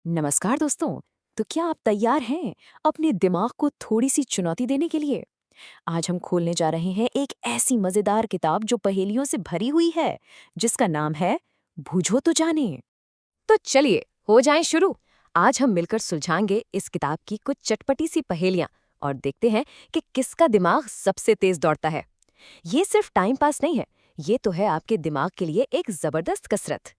नमस्कार दोस्तों। तो क्या आप तैयार हैं अपने दिमाग को थोड़ी सी चुनौती देने के लिए? आज हम खोलने जा रहे हैं एक ऐसी मजेदार किताब जो पहेलियों से भरी हुई है, जिसका नाम है बूझो तो जाने। तो चलिए हो जाएं शुरू। आज हम मिलकर सुलझाएंगे इस किताब की कुछ चटपटी सी पहेलियां और देखते हैं कि किसका दिमाग सबसे तेज दौड़ता है। ये सिर्फ टाइम पास नहीं है, ये तो है आपके दिमाग के लिए एक जबरदस्त कसरत।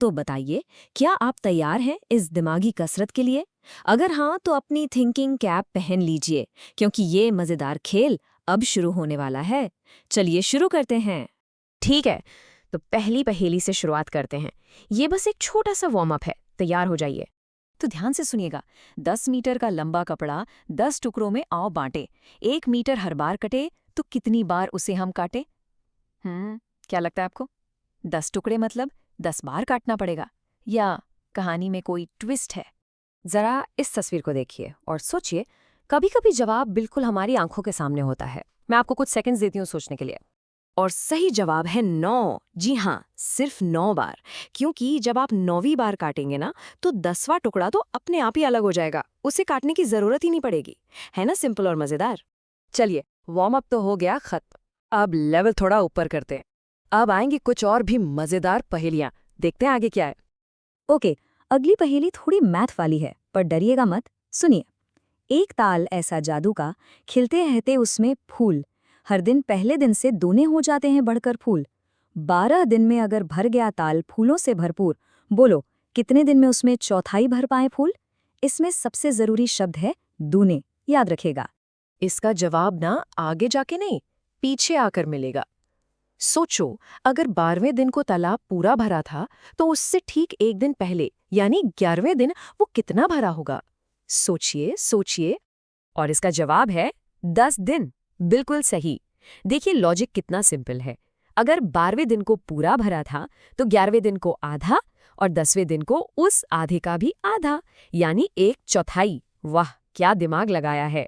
तो बताइए, क्या आप तैयार हैं इस दिमागी कसरत के लिए? अगर हाँ, तो अपनी थिंकिंग कैप पहन लीजिए, क्योंकि ये मजेदार खेल अब शुरू होने वाला है। चलिए शुरू करते हैं। ठीक है, तो पहली पहेली से शुरुआत करते हैं। ये बस एक छोटा सा वार्म अप है, तैयार हो जाइए। तो ध्यान से सुनिएगा। 10 मीटर का लंबा कपड़ा 10 टुकड़ों में आओ बांटे। 1 मीटर हर बार कटे तो कितनी बार उसे हम काटे? क्या लगता है आपको? 10 टुकड़े मतलब 10 बार काटना पड़ेगा, या कहानी में कोई ट्विस्ट है? जरा इस तस्वीर को देखिए और सोचिए। कभी कभी जवाब बिल्कुल हमारी आंखों के सामने होता है। मैं आपको कुछ सेकंड्स देती हूँ सोचने के लिए। और सही जवाब है 9। जी हाँ, सिर्फ 9 बार। क्योंकि जब आप 9वीं बार काटेंगे ना, तो 10वां टुकड़ा तो अपने आप ही अलग हो जाएगा, उसे काटने की जरूरत ही नहीं पड़ेगी। है ना सिंपल और मजेदार? चलिए, वार्म अप तो हो गया खत्म। अब लेवल थोड़ा ऊपर करते हैं। अब आएंगी कुछ और भी मजेदार पहेलियां। देखते हैं आगे क्या है। ओके, अगली पहेली थोड़ी मैथ वाली है, पर डरिएगा मत। सुनिए। एक ताल ऐसा जादू का, खिलते रहते उसमें फूल, हर दिन पहले दिन से दूने हो जाते हैं बढ़कर फूल। 12 दिन में अगर भर गया ताल फूलों से भरपूर, बोलो कितने दिन में उसमें चौथाई भर पाए फूल? इसमें सबसे जरूरी शब्द है दूने, याद रखेगा। इसका जवाब ना आगे जाके नहीं, पीछे आकर मिलेगा। सोचो, अगर 12वें दिन को तालाब पूरा भरा था, तो उससे ठीक एक दिन पहले यानी 11वें दिन वो कितना भरा होगा? सोचिए सोचिए। और इसका जवाब है 10 दिन। बिल्कुल सही। देखिए लॉजिक कितना सिंपल है। अगर 12वें दिन को पूरा भरा था, तो 11वें दिन को आधा, और 10वें दिन को उस आधे का भी आधा, यानी 1/4। वाह, क्या दिमाग लगाया है।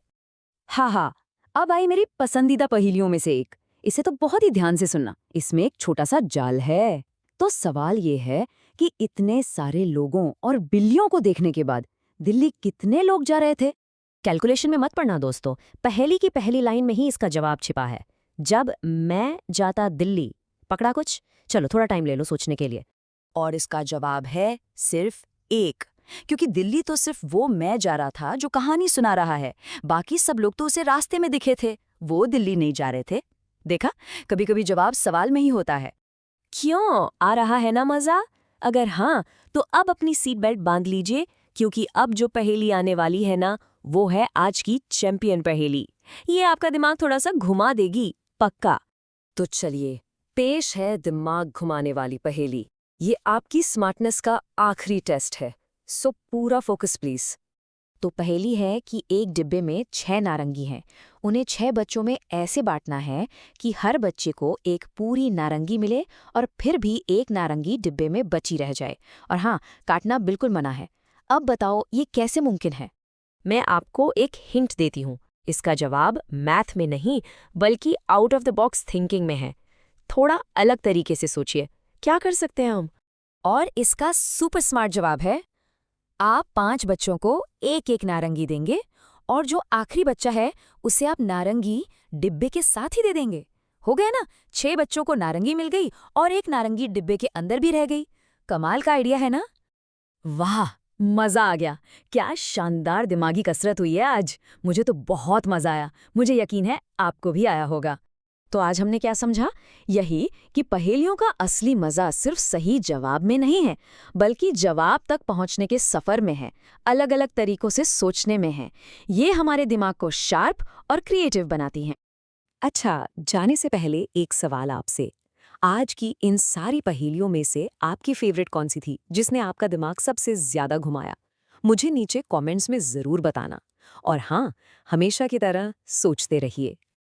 हाँ, अब आई मेरी पसंदीदा पहेलियों में से एक। इसे तो बहुत ही ध्यान से सुनना। इसमें एक छोटा सा जाल है। तो सवाल ये है कि इतने सारे लोगों और बिल्लियों को देखने के बाद दिल्ली कितने लोग जा रहे थे? कैलकुलेशन में मत पड़ना दोस्तों, पहेली की पहली लाइन में ही इसका जवाब छिपा है। जब मैं जाता दिल्ली। पकड़ा कुछ? चलो थोड़ा टाइम ले लो सोचने के लिए। और इसका जवाब है सिर्फ एक। क्योंकि दिल्ली तो सिर्फ वो मैं जा रहा था जो कहानी सुना रहा है। बाकी सब लोग तो उसे रास्ते में दिखे थे, वो दिल्ली नहीं जा रहे थे। देखा, कभी कभी जवाब सवाल में ही होता है। क्यों, आ रहा है ना मजा? अगर हाँ, तो अब अपनी सीट बेल्ट बांध लीजिए, क्योंकि अब जो पहेली आने वाली है ना, वो है आज की चैंपियन पहेली। ये आपका दिमाग थोड़ा सा घुमा देगी, पक्का। तो चलिए, पेश है दिमाग घुमाने वाली पहेली। ये आपकी स्मार्टनेस का आखिरी टेस्ट है, सो पूरा फोकस प्लीज। तो पहेली है कि एक डिब्बे में 6 नारंगी हैं। उन्हें 6 बच्चों में ऐसे बांटना है कि हर बच्चे को एक पूरी नारंगी मिले, और फिर भी एक नारंगी डिब्बे में बची रह जाए। और हाँ, काटना बिल्कुल मना है। अब बताओ ये कैसे मुमकिन है? मैं आपको एक हिंट देती हूँ। इसका जवाब मैथ में नहीं, बल्कि out of the box thinking में है। थोड़ा अलग तरीके से सोचिए, क्या कर सकते हैं हम? और इसका सुपर स्मार्ट जवाब है, आप 5 बच्चों को एक एक नारंगी देंगे, और जो आखिरी बच्चा है उसे आप नारंगी डिब्बे के साथ ही दे देंगे। हो गया ना, 6 बच्चों को नारंगी मिल गई और एक नारंगी डिब्बे के अंदर भी रह गई। कमाल का आइडिया है ना? वाह, मजा आ गया। क्या शानदार दिमागी कसरत हुई है आज। मुझे तो बहुत मजा आया। मुझे यकीन है आपको भी आया होगा। तो आज हमने क्या समझा? यही कि पहेलियों का असली मजा सिर्फ सही जवाब में नहीं है, बल्कि जवाब तक पहुंचने के सफर में है, अलग अलग तरीकों से सोचने में है। ये हमारे दिमाग को शार्प और क्रिएटिव बनाती हैं। अच्छा, जाने से पहले एक सवाल आपसे। आज की इन सारी पहेलियों में से आपकी फेवरेट कौन सी थी, जिसने आपका दिमाग सबसे ज्यादा घुमाया? मुझे नीचे कमेंट्स में जरूर बताना। और हाँ, हमेशा की तरह सोचते रहिए।